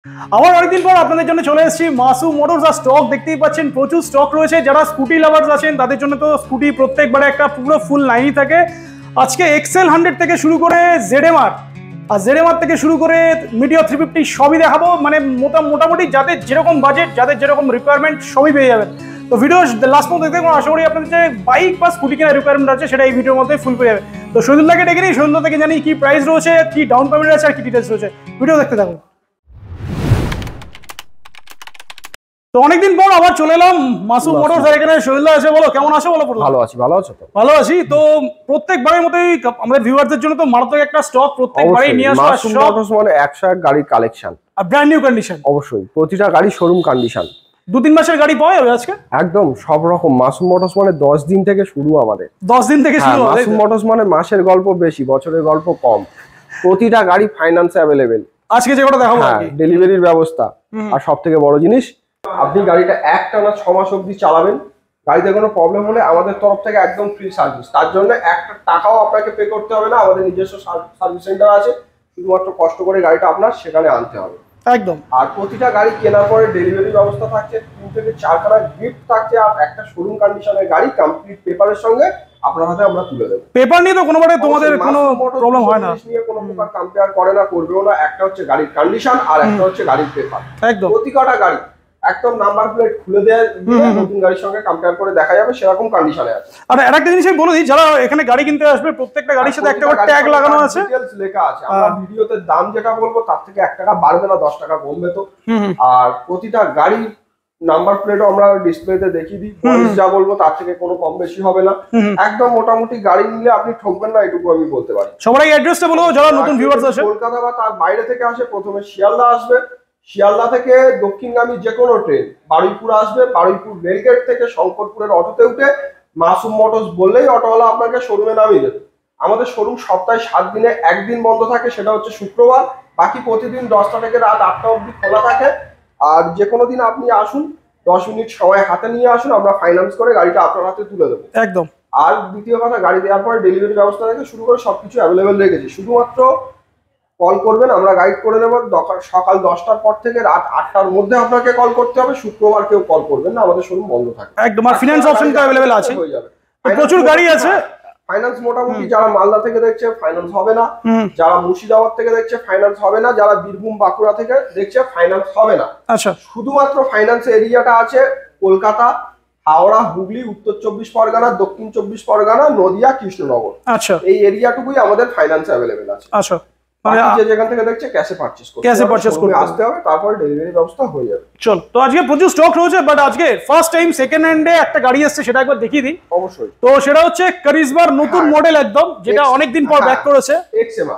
আবার অনেকদিন পর আপনাদের জন্য চলে এসেছি মাসুম মোটরস। আর স্টক দেখতেই পাচ্ছেন, প্রচুর স্টক রয়েছে। যারা স্কুটি লাভার্স আছেন তাদের জন্য তো স্কুটি প্রত্যেকবারে একটা পুরো ফুল লাইনই থাকে। আজকে এক্সেল 100 থেকে শুরু করে জেডএমআর আর জেডএমআর থেকে শুরু করে মিডিয়া 350 সবই দেখাবো। মানে মোটামুটি যাদের যেরকম বাজেট, যাদের যেরকম রিকোয়ারমেন্ট সবই পেয়ে যাবেন। তো ভিডিও লাস্ট পর্যন্ত দেখতে থাকুন। আশা করি আপনাদের যে বাইক বা স্কুটি কেনার রিকোয়ারমেন্ট আছে সেটা এই ভিডিওর মধ্যে ফুল পেয়ে যাবে। তো শহীদুল্লাহকে ডেকে নিই, শহীদুল্লাহ থেকে জানি কি প্রাইস রয়েছে, কি ডাউন পেমেন্ট আছে আর কি ডিটেলস রয়েছে। ভিডিও দেখতে থাকুন। তো অনেকদিন পর আবার চলে এলাম মাসুম মোটরস। এখানে শহীদুল্লাহ আছে। বলো কেমন আছো? বলো। ভালো আছি। ভালো আছো তো? ভালো আছি। তো প্রত্যেকবারের মতোই আমাদের ভিউয়ারদের জন্য তো মারাত্মক একটা স্টক প্রত্যেকবারই নিয়ে আসা। মাসুম মোটরস মানে 101 গাড়ির কালেকশন আর ব্র্যান্ড নিউ কন্ডিশন। অবশ্যই প্রতিটা গাড়ি শোরুম কন্ডিশন। 2-3 মাসের গাড়ি পাওয়া যাবে আজকে একদম সব রকম। মাসুম মোটরস মানে 10 দিন থেকে শুরু আমাদের। 10 দিন থেকে শুরু। মাসুম মোটরস মানে মাসের গল্প বেশি, বছরের গল্প কম। প্রতিটা গাড়ি ফাইন্যান্সে অ্যাভেলেবেল। আজকে যেটা দেখাবো ডেলিভারির ব্যবস্থা। আর সবথেকে বড় জিনিস, আপনি গাড়িটা একটানা 6 মাস অবধি চালাবেন। গাড়িতে কোনো প্রবলেম হলে আমাদের তরফ থেকে একদম ফ্রি সার্ভিস। তার জন্য একটা টাকাও আপনাকে পে করতে হবে না। আমাদের নিজস্ব সার্ভিস সেন্টার আছে, শুধুমাত্র কষ্ট করে গাড়িটা আপনার সেখানে আনতে হবে একদম। আর প্রতিটা গাড়ি কেনার পরে ডেলিভারি ব্যবস্থা থাকছে, 3 থেকে 4 খানা গিফট থাকছে। আর একটা শোরুম কন্ডিশনের গাড়ি কমপ্লিট পেপারের সঙ্গে আপনার হাতে আমরা তুলে দেবো। পেপার নিয়ে তো কোনোবারে তোমাদের কোনো প্রবলেম হয় না। নিয়ে কোনো প্রকার কম্পেয়ার করে না, করবেও না। একটা হচ্ছে গাড়ির কন্ডিশন আর একটা হচ্ছে গাড়ির পেপার। একদম প্রতিটা গাড়ি একদম নাম্বার প্লেট খুলে দেয়, নতুন গাড়ির সঙ্গে কম্পেয়ার করে দেখা যাবে সেরকম কন্ডিশনে আছে। আর আরেকটা জিনিস আমি বলে দিই, যারা এখানে গাড়ি কিনতে আসবে প্রত্যেকটা গাড়ির সাথে একটা করে ট্যাগ লাগানো আছে, ডিটেইলস লেখা আছে। আমরা ভিডিওতে দাম যেটা বলবো তার থেকে 1 টাকা বাড়বে না, 10 টাকা কমবে তো। আর প্রতিটা গাড়ি নাম্বার প্লেটও আমরা ডিসপ্লেতে দেখিয়ে দিই। প্রাইস যা বলবো তার থেকে কোনো কম বেশি হবে না। একদম মোটামুটি গাড়ি নিলে আপনি ঠকবেন না, এটুকু আমি বলতে পারি। সবার আগে অ্যাড্রেসটা বলো যারা নতুন ভিউয়ার্স আছে। কলকাতা বা তার বাইরে থেকে আসে, প্রথমে শিয়ালদা আসবে। শিয়ালদা থেকে দক্ষিণগামী যে কোনো ট্রেন বারুইপুর আসবে। বারুইপুর রেলগেট থেকে শঙ্করপুরের অটোতে উঠে মাসুম মোটরস বললেই অটোওয়ালা আপনাকে শোরুমে নামিয়ে দেবে। আমাদের শোরুম সপ্তাহে 7 দিনে একদিন বন্ধ থাকে, সেটা হচ্ছে শুক্রবার। বাকি প্রতিদিন 10টা থেকে রাত 8টা অবধি খোলা থাকে। আর যে কোনো দিন আপনি আসুন, 10 মিনিট সময় হাতে নিয়ে আসুন, আমরা ফাইন্যান্স করে গাড়িটা আপনার হাতে তুলে দেবো। একদম। আর দ্বিতীয় কথা, গাড়ি দেওয়ার পরে ডেলিভারি ব্যবস্থা থেকে শুরু করে সবকিছু অ্যাভেলেবেল রেখেছি। শুধুমাত্র কল করবেন, আমরা গাইড করে দেবো। সকাল 10টার পর থেকে রাত 8টার মধ্যে আপনাকে কল করতে হবে। শুক্রবার কেউ কল করবেন না, আমাদের শোরুম বন্ধ থাকে। একদম। আর ফিনান্স অপশন তো अवेलेबल আছে, হয়ে যাবে। প্রচুর গাড়ি আছে। ফাইন্যান্স মোটামুটি যারা মালদা থেকে দেখছে ফাইন্যান্স হবে না, যারা মুর্শিদাবাদ থেকে দেখছে ফাইন্যান্স হবে না, যারা বীরভূম বাঁকুড়া থেকে দেখছে ফাইন্যান্স হবে না। আচ্ছা। শুধুমাত্র ফাইন্যান্স এরিয়াটা আছে কলকাতা, হাওড়া, হুগলি, উত্তর 24 পরগনা, দক্ষিণ 24 পরগনা, নদিয়া, কৃষ্ণনগর। আচ্ছা। এই এরিয়াটুকুই আমাদের ফাইন্যান্স অ্যাভেলেবেল আছে। আচ্ছা। মানে যে যেখান থেকে দেখছে ক্যাশে পারচেজ করতে আসতে হবে, তারপর ডেলিভারি ব্যবস্থা হয়ে যাবে। চল, তো আজকে প্রচুর স্টক রয়েছে, বাট আজকে ফার্স্ট টাইম সেকেন্ড হ্যান্ডে একটা গাড়ি আসছে, সেটা একবার দেখিয়ে দিই। অবশ্যই। তো সেটা হচ্ছে কারিজমার নতুন মডেল, একদম যেটা অনেকদিন পর ব্যাক করেছে। এক্সএমা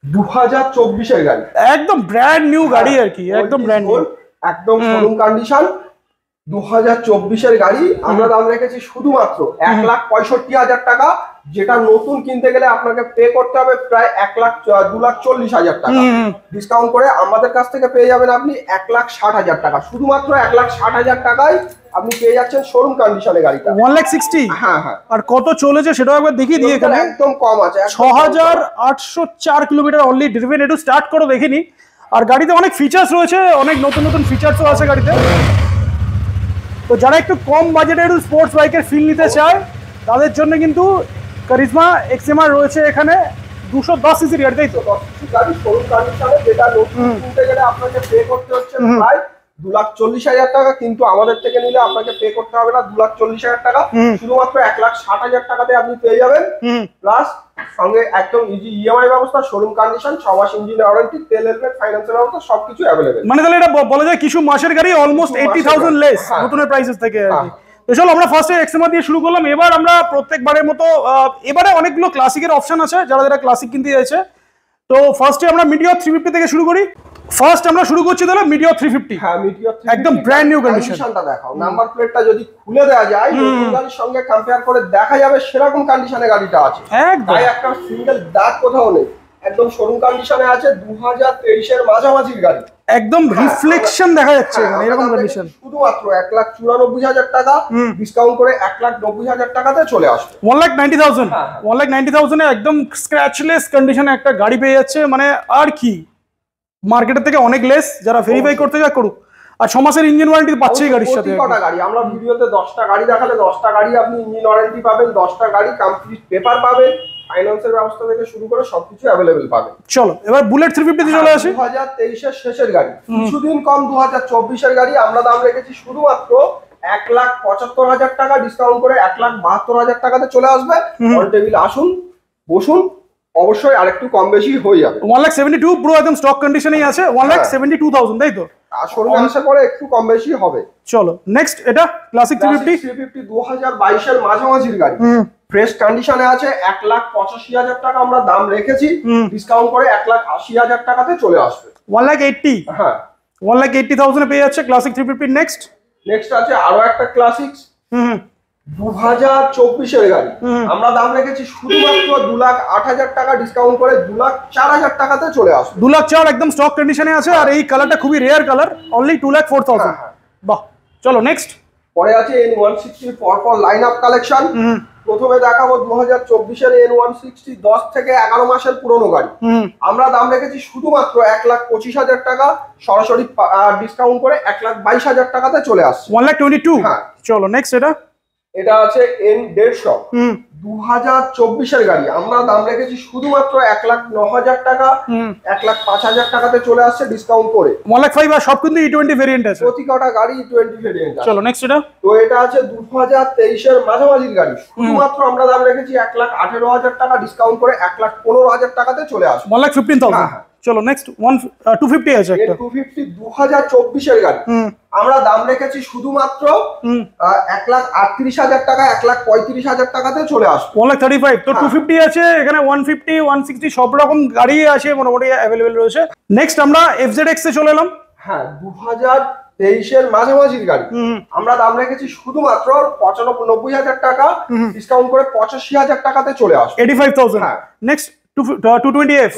2024 এর গাড়ি, একদম ব্র্যান্ড নিউ গাড়ি আর কি, একদম ব্র্যান্ড নিউ, একদম শোরুম কন্ডিশন। 2024 এর গাড়ি আমরা দাম রেখেছি শুধুমাত্র 1,65,000 টাকা, যেটা নতুন কিনতে গেলে আপনাকে পে করতে হবে প্রায় 2,40,000 টাকা। ডিসকাউন্ট করে আমাদের কাছ থেকে পেয়ে যাবেন আপনি 1,60,000 টাকা। শুধুমাত্র 1,60,000 টাকায় আপনি পেয়ে যাচ্ছেন শোরুম কন্ডিশনে গাড়িটা। 1,60,000। হ্যাঁ হ্যাঁ। আর কত চলেছে সেটাও একবার দেখিয়ে দিই। এখানে একদম কম আছে, 6,804 কিলোমিটার অনলি ড্রিভেন। একটু স্টার্ট করে দেখিনি। আর গাড়িতে অনেক ফিচার্স রয়েছে, অনেক নতুন নতুন ফিচার্সও আছে গাড়িতে। তো যারা একটু কম বাজেটে একটু স্পোর্টস বাইকের ফিল নিতে চায় তাদের জন্য কিন্তু কারিজমা এক্সএমআর রয়েছে এখানে। 210 সিসির গাড়ি, তাই তো? গাড়ি শোরুম কন্ডিশনে, যেটা নতুন কিনতে গেলে আপনাকে পে করতে হচ্ছে প্রায় 2,40,000 টাকা, কিন্তু আমাদের থেকে নিলে আপনাকে পে করতে হবে না 2,40,000 টাকা। শুধুমাত্র 1,60,000 টাকাতে আপনি পেয়ে যাবেন। প্লাস সঙ্গে একদম ইজি ইএমআই ব্যবস্থা, শোরুম কন্ডিশন, 6 মাস ইঞ্জিন ওয়ারেন্টি, তেল হেলমেট, ফাইন্যান্সের ব্যবস্থা, সবকিছু অ্যাভেলেবেল। মানে তাহলে এটা বলা যায় কিছু মাসের গাড়ি অলমোস্ট 80,000 লেস নতুনের প্রাইসেস থেকে আর কি। তো চলো আমরা ফার্স্টে এক্সএমআর দিয়ে শুরু করলাম। এবার আমরা প্রত্যেকবারের মতো এবারে অনেকগুলো ক্লাসিকের অপশন আছে যারা যারা ক্লাসিক কিনতে চাইছে। তো ফার্স্টে আমরা মিডিয়া 350 থেকে শুরু করি। ফার্স্ট আমরা শুরু করছি তাহলে মিডিয়া 350। হ্যাঁ, মিডিয়া 350 একদম ব্র্যান্ড নিউ কন্ডিশনটা দেখাও। নাম্বার প্লেটটা যদি খুলে দেওয়া যায়, নতুন গাড়ির সঙ্গে কম্পেয়ার করে দেখা যাবে সেরকম কন্ডিশনে গাড়িটা আছে। তাই একটা সিঙ্গেল দাগ কোথাও নেই, একদম শোরুম কন্ডিশনে আছে। 2023 এর মাঝামাঝির গাড়ি, একদম রিফ্লেকশন দেখা যাচ্ছে এখানে এরকম কন্ডিশন। শুধুমাত্র 1,94,000 টাকা, ডিসকাউন্ট করে 1,90,000 টাকাতে চলে আসবে। 1,90,000 1,90,000 এ একদম স্ক্র্যাচলেস কন্ডিশনে একটা গাড়ি পেয়ে যাচ্ছে। মানে আর কি মার্কেটের থেকে অনেক লেস, যারা ভেরিফাই করতে যায় করুক। আর 6 মাসের ইঞ্জিন ওয়ারেন্টি পাচ্ছেই গাড়ির সাথে। কটা গাড়ি আমরা ভিডিওতে 10টা গাড়ি দেখালে 10টা গাড়ি আপনি ইঞ্জিন ওয়ারেন্টি পাবেন, 10টা গাড়ি কমপ্লিট পেপার পাবেন, ফাইন্যান্সের ব্যবস্থা থেকে শুরু করে সবকিছু অ্যাভেলেবেল পাবেন। চলো এবার বুলেট 350 তে চলে আসি। 2023 এর শেষের গাড়ি, কিছুদিন কম 2024 এর গাড়ি। আমরা দাম রেখেছি শুধুমাত্র 1,75,000 টাকা, ডিসকাউন্ট করে 1,72,000 টাকাতে চলে আসবে। অন টেবিল আসুন, বসুন, অবশ্যই আরেকটু কম বেশি হয়ে যাবে। 1,72 পুরো একদম স্টক কন্ডিশনেই আছে, 1,72,000 তাই তো? শোরুমে আসার পরে একটু কম বেশি হবে। চলো নেক্সট, এটা ক্লাসিক 350 2022 এর মাঝামাঝির গাড়ি, ফ্রেশ কন্ডিশনে আছে। 1,85,000 টাকা আমরা দাম রেখেছি, ডিসকাউন্ট করে 1,80,000 টাকাতে চলে আসবে। 1,80,000, হ্যাঁ 1,80,000 এ পেয়ে যাচ্ছে ক্লাসিক 350। নেক্সট আছে আরো একটা ক্লাসিক 2024 এর গাড়ি, আমরা দাম রেখেছি শুধুমাত্র 2,08,000 টাকা, ডিসকাউন্ট করে 2,04,000 টাকাতে চলে আসবে। 2,04,000 একদম স্টক কন্ডিশনে আছে। আর এই কালারটা খুবই রেয়ার কালার, অনলি 2,04,000। বাহ, চলো নেক্সট। পরে আছে N160 পরপর লাইন আপ কালেকশন। প্রথমে দেখাবো 2024 এর N160, 10 থেকে 11 মাসের পুরনো গাড়ি। আমরা দাম রেখেছি শুধুমাত্র 1,25,000 টাকা, সরাসরি ডিসকাউন্ট করে 1,22,000 টাকাতে চলে আসছে। 1,22,000। চলো নেক্সট, এটা আছে N150 2024 এর গাড়ি, আমরা দাম রেখেছি শুধুমাত্র 1,09,000 টাকা, 1,05,000 টাকাতে চলে আসছে ডিসকাউন্ট করে। 1,05,000 আর সব কিন্তু E20 ভেরিয়েন্ট আছে, প্রতি কটা গাড়ি E20 ভেরিয়েন্ট আছে। চলো নেক্সট, তো এটা আছে 2023 এর মাঝামাঝির গাড়ি, শুধুমাত্র আমরা দাম রেখেছি 1,18,000 টাকা, ডিসকাউন্ট করে 1,15,000 টাকাতে চলে আসবে। 1,15,000। চলো নেক্সট, 250 আছে একটা 250 2024 এর গাড়ি, আমরা দাম রেখেছি শুধুমাত্র 1,38,000 টাকা, 1,35,000 টাকাতে চলে আসবে। 1,35,000। তো 250 আছে এখানে, 150 160 সব রকম গাড়ি আছে মোটামুটি অ্যাভেলেবেল রয়েছে। নেক্সট আমরা FZX এ চলে এলাম। হ্যাঁ 2023 এর মাঝামাঝির গাড়ি, আমরা দাম রেখেছি শুধুমাত্র 95,000 টাকা, ডিসকাউন্ট করে 85,000 টাকাতে চলে আসবে। 85,000। নেক্সট 220F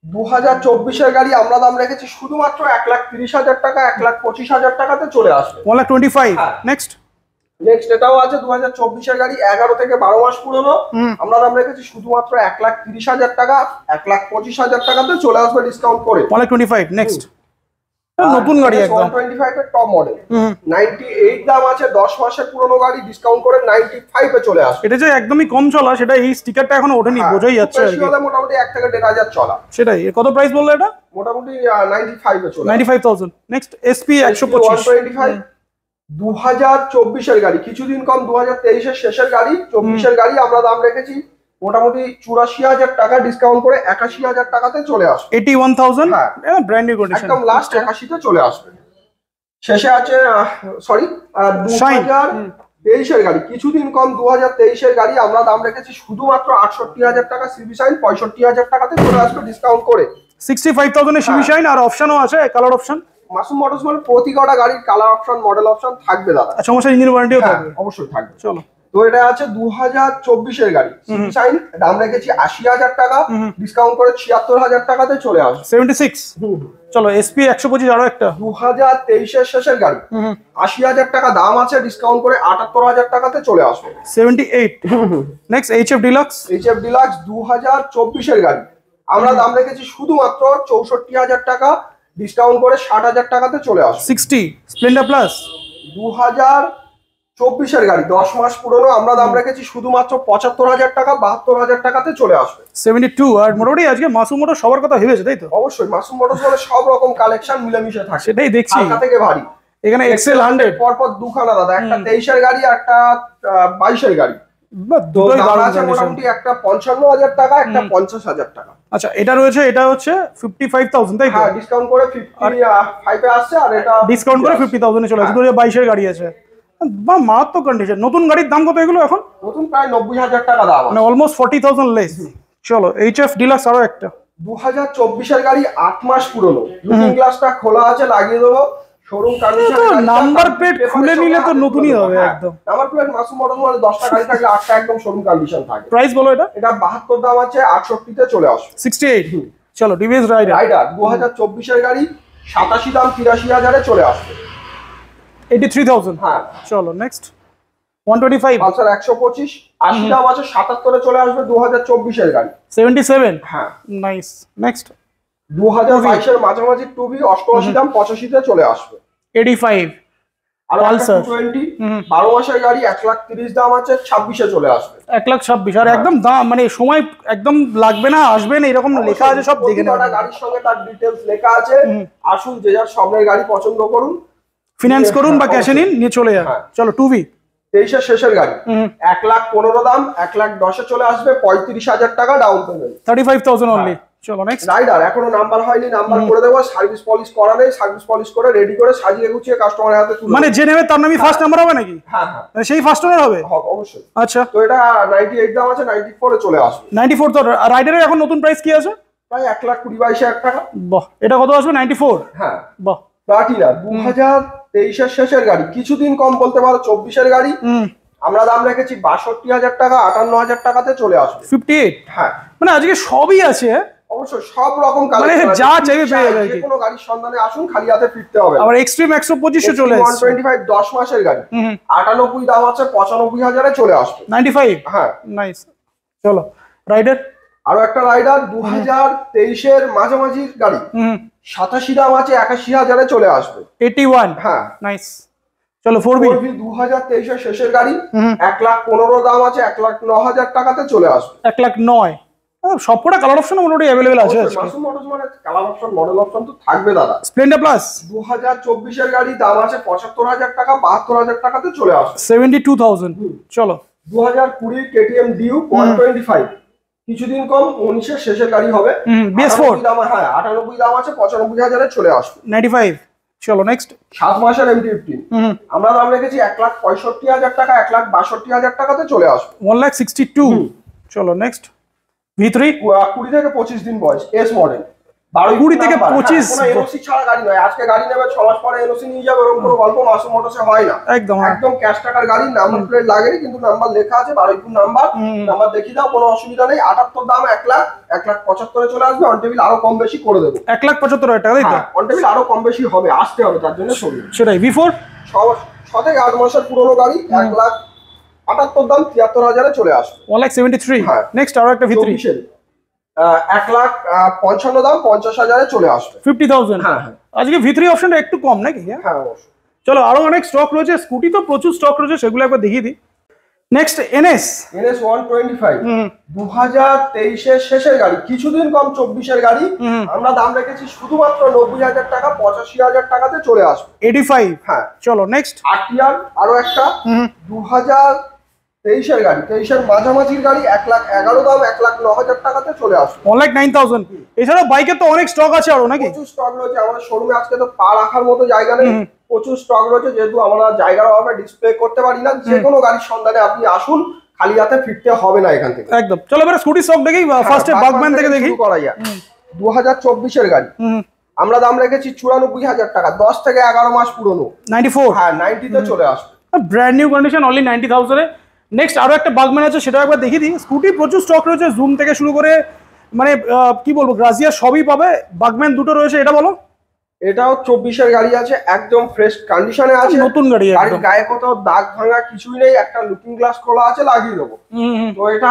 2024 এর গাড়ি, আমরা দাম রেখেছি শুধুমাত্র 1,30,000 টাকা, 1,25,000 টাকাতে চলে আসবে। 1,25,000। নেক্সট এটাও আছে 2024 এর গাড়ি, 11 থেকে 12 মাস পুরনো, আমরা দাম রেখেছি শুধুমাত্র 1,30,000 টাকা, 1,25,000 টাকাতে চলে আসবে ডিসকাউন্ট করে। 1,25,000। নেক্সট নতুন গাড়ি একদম 125 এর টপ মডেল, 98 দাম আছে, 10 মাসের পুরনো গাড়ি, ডিসকাউন্ট করে 95 এ চলে আসবে। এটা যে একদমই কম চলা, সেটা এই স্টিকারটা এখনো ওঠেনি, বোঝাই যাচ্ছে আর কি। মোটামুটি 1 থেকে 1,500 চলা, সেটাই। কত প্রাইস বললো এটা? মোটামুটি 95 এ চলে 95,000। নেক্সট SP 125 2024 এর গাড়ি, কিছুদিন কম 2023 এর শেষের গাড়ি, 24 এর গাড়ি, আমরা দাম রেখেছি মোটামুটি 84,000 টাকা, ডিসকাউন্ট করে 81,000 টাকাতে চলে আসবে। 81,000 ব্র্যান্ড নিউ কন্ডিশন, একদম লাস্ট 81 তে চলে আসবে। শেষে আছে 2023 এর গাড়ি, কিছুদিন কম 2023 এর গাড়ি, আমরা দাম রেখেছি শুধুমাত্র 68,000 টাকা, সিবি শাইন 65,000 টাকাতে চলে আসবে ডিসকাউন্ট করে। 65,000 এর সিবি শাইন, আর অপশনও আছে, কালার অপশন। মাসুম মোটরস মানে প্রতি কটা গাড়ির কালার অপশন, মডেল অপশন থাকবে দাদা। সমস্যা ইঞ্জিন ওয়ারেন্টিও থাকবে, অবশ্যই থাকবে। চলো, তো এটা আছে 2024 এর গাড়ি, সিবি শাইন, দাম রেখেছি 80,000 টাকা, ডিসকাউন্ট করে 76,000 টাকাতে চলে আসবে। 76। চলো SP 125 আরো একটা 2023 এর শেষের গাড়ি, 80,000 টাকা দাম আছে, ডিসকাউন্ট করে 78,000 টাকাতে চলে আসবে। 78। নেক্সট HF ডিলাক্স 2024 এর গাড়ি, আমরা দাম রেখেছি শুধুমাত্র 64,000 টাকা, ডিসকাউন্ট করে 60,000 টাকাতে চলে আসবে। 60 স্প্লেন্ডার প্লাস 2024 এর গাড়ি, 10 মাস পুরনো, আমরা দাম রেখেছি শুধুমাত্র 75,000 টাকা, 72,000 টাকাতে চলে আসবে। 72। আর মোটামুটি আজকে মাসুম মোটর সবার কথা ভেবেছে, তাই তো? অবশ্যই, মাসুম মোটরস বলে সব রকম কালেকশন মিলেমিশে থাকে, সেটাই দেখছি। হালকা থেকে ভারী, এখানে XL 100 পরপর দুখানা দাদা, একটা 23 এর গাড়ি, একটা 22 এর গাড়ি। দুটোই দারুণ কন্ডিশন। মোটামুটি একটা 55,000 টাকা, একটা 50,000 টাকা। আচ্ছা, এটা রয়েছে, এটা হচ্ছে 55,000 তাই তো? হ্যাঁ, ডিসকাউন্ট করে 55 এ আসছে, আর এটা ডিসকাউন্ট করে 50,000 এ চলে আসে। 2022 এর গাড়ি আছে, বা মারাত্মক কন্ডিশন। নতুন গাড়ির দাম কত এগুলো এখন? নতুন প্রায় 90,000 টাকা দাম, মানে অলমোস্ট 40,000 লেস। চলো HF ডিলাক্স আরো একটা 2024 এর গাড়ি, 8 মাস পুরনো, লুকিং গ্লাসটা খোলা আছে, লাগিয়ে দেবো, শোরুম কন্ডিশন। নাম্বার প্লেট খুলে নিলে তো নতুনই হবে একদম। নাম্বার প্লেট মাসুম মোটরস মানে 10টা গাড়ি থাকলে 8টা একদম শোরুম কন্ডিশন থাকে। প্রাইস বলো এটা? এটা 72 দাম আছে, 68 তে চলে আসে। 68। চলো ডিভিএস রাইডার 2024 এর গাড়ি, 87 দাম, 83,000 এ চলে আসবে। 83,000। হ্যাঁ, চলো নেক্সট 125 পালসার 125, 80 দাম আছে, 77 এ চলে আসবে। 2024 এর গাড়ি, 77। হ্যাঁ। নাইস। নেক্সট 2022 মাঝামাঝি টুবি 88 দাম 85 তে চলে আসবে। 85 আর পালসার 220 12 মাসের গাড়ি 1,30,000 দাম আছে 26 চলে আসবে। 1,26,000 আর একদম দাম মানে সময় একদম লাগবে না, আসবে না, এরকম লেখা আছে সব দেখে নেবেন। গাড়ির সঙ্গে তার ডিটেইলস লেখা আছে। আসুন যে যার স্বপ্নের গাড়ি পছন্দ করুন, ফিনান্স করুন বা ক্যাশে নিন, নিয়ে চলে যান। চলো 2V 23 শেষের গাড়ি 1,15,000 দাম 1,10,000 চলে আসবে, 35,000 টাকা ডাউন পেমেন্ট, 35,000 অনলি। চলো নেক্সট। রাইডার এখনো নাম্বার হয়নি, নাম্বার করে দেবো, সার্ভিস পলিশ করা নেই, সার্ভিস পলিশ করে রেডি করে সাজিয়ে গুছিয়ে কাস্টমারের হাতে তুলে মানে যে নেবে তার নামই ফার্স্ট নাম্বার হবে নাকি? হ্যাঁ মানে সেই ফার্স্ট ওনার হবে অবশ্যই। আচ্ছা তো এটা 98 দাম আছে, 94 এ চলে আসবে। 94 তো রাইডারের এখন নতুন প্রাইস কি আছে? প্রায় 1,20,22,000 টাকা। বাহ, এটা কত আসবে? 94। হ্যাঁ বাহ, প্লাটিনা 2023 শেষের গাড়ি, কিছুদিন কম বলতে পারো 24 গাড়ি। আমরা দাম রেখেছি 62,000 টাকা, 58,000 টাকাতে চলে আসবে। 58। হ্যাঁ মানে আজকে সবই আছে। অবশ্যই সব রকম মানে যা চাইবে পেয়ে যাবে। যে কোনো গাড়ির সন্ধানে আসুন, খালি হাতে ফিরতে হবে। আবার এক্সট্রিম 125 চলে আসছে। 125 10 মাসের গাড়ি 98 দাম আছে, 95,000 এ চলে আসবে। 95। হ্যাঁ নাইস। চলো রাইডার আরো একটা রাইডার 2023 এর মাঝামাঝির গাড়ি 87 দাম আছে, 81,000 এ চলে আসবে। 81। হ্যাঁ নাইস। চলো 4V 2023 এর শেষের গাড়ি 1,15,000 দাম আছে, 1,09,000 টাকাতে চলে আসবে। 1,09,000। সবকটা কালার অপশন মোটামুটি অ্যাভেলেবেল আছে আজকে। মাসুম মোটরস মানে কালার অপশন মডেল অপশন তো থাকবে দাদা। স্প্লেন্ডার প্লাস 2024 এর গাড়ি দাম আছে 75,000 টাকা, 72,000 টাকাতে চলে আসবে। 72,000। চলো 2020 KTM ডিউ 125 কিছুদিন কম 19 এর শেষের গাড়ি হবে। BS4 দাম, হ্যাঁ 98 দাম আছে, 95,000 এ চলে আসবে। 95। চলো নেক্সট। 7 মাসের MT-15 আমরা দাম রেখেছি 1,65,000 টাকা, 1,62,000 টাকাতে চলে আসবে। 1,62,000। চলো নেক্সট। V3 20 থেকে 25 দিন বয়স, এস মডেল 20 থেকে 25 কোনো এনওসি ছাড়া গাড়ি নয়। আজকে গাড়ি নেবে 6 মাস পরে এনওসি নিয়ে যাবে, এরকম কোনো গল্প মাসুম মোটরসে হয় না। একদম একদম ক্যাশ টাকার গাড়ি, নাম্বার প্লেট লাগেনি, কিন্তু নাম্বার লেখা আছে, বারুইপুর নাম্বার। নাম্বার দেখিয়ে দাও, কোনো অসুবিধা নেই। 78 দাম 1,75,000 এ চলে আসবে। অন টেবিল আরো কম বেশি করে দেবো। 1,75,000 টাকা, তাই তো? অন টেবিল আরো কম বেশি হবে, আসতে হবে, তার জন্য সরি। সেটাই। V4 6 থেকে 8 মাসের পুরনো গাড়ি 1,78,000 দাম 73,000 এ চলে আসবে। 1,73,000। হ্যাঁ। নেক্সট আরো একটা V3 1,55,000 দাম 50,000 এ চলে আসবে। 50,000। হ্যাঁ আজকে V3 অপশনটা একটু কম নাকি? হ্যাঁ অবশ্যই। চলো আরো অনেক স্টক রয়েছে, স্কুটি তো প্রচুর স্টক রয়েছে, সেগুলো একবার দেখিয়ে দিই। নেক্সট NS 125 2023 এর শেষের গাড়ি, কিছুদিন কম 24 এর গাড়ি। আমরা দাম রেখেছি শুধুমাত্র 90,000 টাকা, 85,000 টাকাতে চলে আসবে। 85। হ্যাঁ চলো নেক্সট। RTR আরো একটা 2023 এর গাড়ি, 23 এর মাঝামাঝির গাড়ি 1,11,000 দাম, 1,09,000 টাকাতে চলে আসবে। 1,09,000। এছাড়া বাইকের তো অনেক স্টক আছে আরো নাকি? প্রচুর স্টক রয়েছে আমাদের শোরুমে, আজকে তো পা রাখার মতো জায়গা নেই। প্রচুর স্টক রয়েছে, যেহেতু আমরা জায়গার অভাবে ডিসপ্লে করতে পারি না। যে কোনো গাড়ির সন্ধানে আপনি আসুন, খালি হাতে ফিরতে হবে না এখান থেকে। একদম। চলো এবারে স্কুটি স্টক দেখি, ফার্স্টে বাগম্যান থেকে দেখি। করা যায় 2024 এর গাড়ি আমরা দাম রেখেছি 94,000 টাকা, 10 থেকে 11 মাস পুরনো। 94। হ্যাঁ 90 তে চলে আসবে। ব্র্যান্ড নিউ কন্ডিশন, অনলি 90,000 এ। নেক্সট আরো একটা বাগম্যান আছে, সেটা একবার দেখিয়ে দিই। স্কুটি প্রচুর স্টক রয়েছে, জুম থেকে শুরু করে মানে কি বলবো, গ্রাজিয়া সবই পাবে। বাগম্যান দুটো রয়েছে, এটা বলো। এটাও 24 এর গাড়ি আছে, একদম ফ্রেশ কন্ডিশনে আছে, নতুন গাড়ি। গাড়ির গায়ে কোথাও দাগ ভাঙা কিছুই নেই, একটা লুকিং গ্লাস খোলা আছে, লাগিয়ে দেবো। তো এটা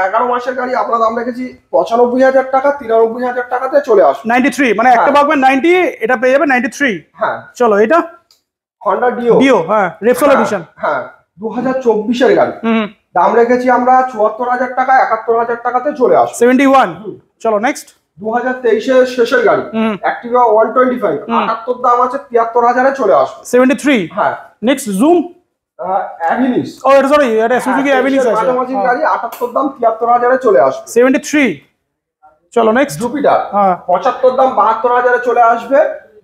11 মাসের গাড়ি, আমরা দাম রেখেছি 95,000 টাকা, 93,000 টাকাতে চলে আসবে। 93 মানে একটা বাগম্যান 90, এটা পেয়ে যাবে 93। হ্যাঁ চলো এটা হন্ডা ডিও। হ্যাঁ রেপসোল এডিশন। হ্যাঁ 2024 এর গাড়ি, দাম রেখেছি আমরা 74,000 টাকা, 71,000 টাকাতে চলে আসবে। 71। চলো নেক্সট। 2023 এর শেষের গাড়ি অ্যাক্টিভা 125 78 দাম আছে, 73,000 এ চলে আসবে। 73। হ্যাঁ নেক্সট জুম অ্যাভিনিস। ও এটা সরি, এটা সুজুকি অ্যাভিনিস আছে। মাঝামাঝি গাড়ি 78 দাম, 73,000 এ চলে আসবে। 73। চলো নেক্সট। জুপিটার 75 দাম, 72,000 এ চলে আসবে।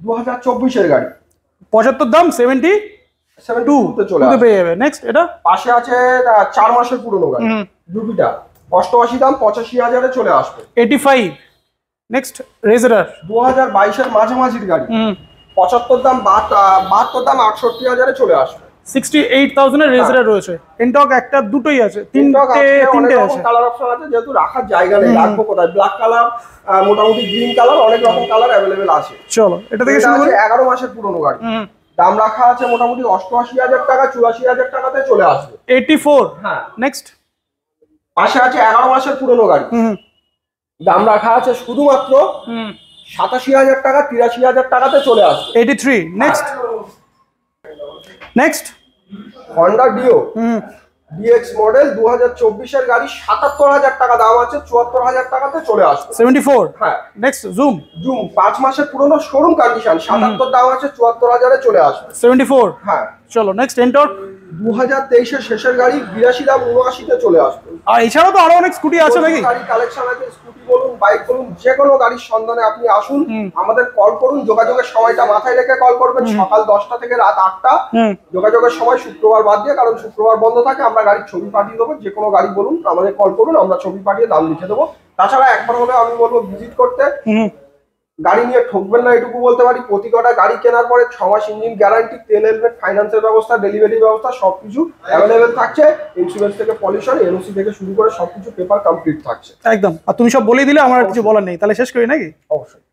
2024 এর গাড়ি 75 দাম, 72 তে চলে আসবে, পেয়ে যাবে। নেক্সট এটা পাশে আছে 4 মাসের পুরনো গাড়ি জুপিটার 88 দাম, 85,000 এ চলে আসবে। 85। নেক্সট রেজার 2022 এর মাঝামাঝির গাড়ি 75 দাম, 72 দাম, 68,000 এ চলে আসবে। 68,000 এর রেজার রয়েছে। এনটক একটা দুটোই আছে, তিনটে আছে। কালার অপশন আছে, যেহেতু রাখার জায়গা নেই, রাখবো কোথায়? ব্ল্যাক কালার, মোটামুটি গ্রিন কালার, অনেক রকম কালার অ্যাভেলেবেল আছে। চলো এটা থেকে শুরু করি। 11 মাসের পুরনো গাড়ি, দাম রাখা আছে মোটামুটি 88,000 টাকা, 84,000 টাকাতে চলে আসবে। 84। হ্যাঁ নেক্সট। পাশে আছে 11 মাসের পুরনো গাড়ি, দাম রাখা আছে শুধুমাত্র 87,000 টাকা 83,000 টাকাতে চলে আসবে। 83 next next Honda Dio DX model 2024 এর গাড়ি 77,000 টাকা দাম আছে, 74,000 টাকাতে চলে আসবে। 74 হ্যাঁ নেক্সট জুম জুম 5 মাসের পুরনো শোরুম কন্ডিশন, 77 দাম আছে, 74,000 এ চলে আসবে। 74 হ্যাঁ চলো নেক্সট এন্টর। 2023 এর শেষের গাড়ি 82 দাম 79 তে চলে আসবে। আর এছাড়াও তো আরো অনেক স্কুটি আছে নাকি? গাড়ি কালেকশন আছে, স্কুটি বলুন বাইক বলুন যে কোনো গাড়ির সন্ধানে আপনি আসুন, আমাদের কল করুন। যোগাযোগের সময়টা মাথায় রেখে কল করবেন, সকাল 10টা থেকে রাত 8টা। যোগাযোগের সময় শুক্রবার বাদ দিয়ে, কারণ শুক্রবার বন্ধ থাকে। আমরা গাড়ির ছবি পাঠিয়ে দেবো, যে কোনো গাড়ি বলুন আমাদের কল করুন, আমরা ছবি পাঠিয়ে দাম লিখে দেবো। তাছাড়া একবার হলে আমি বলবো ভিজিট করতে, গাড়ি নিয়ে ঠকবেন না এটুকু বলতে পারি। প্রতি কটা গাড়ি কেনার পরে 6 মাস ইঞ্জিন গ্যারান্টি, তেল হেলমেট, ফাইন্যান্সের ব্যবস্থা, ডেলিভারি ব্যবস্থা সবকিছু অ্যাভেলেবেল থাকছে। ইন্স্যুরেন্স থেকে পলিউশন, এনওসি থেকে শুরু করে সবকিছু পেপার কমপ্লিট থাকছে একদম। আর তুমি সব বলেই দিলে, আমার আর কিছু বলার নেই, তাহলে শেষ করি নাকি? অবশ্যই।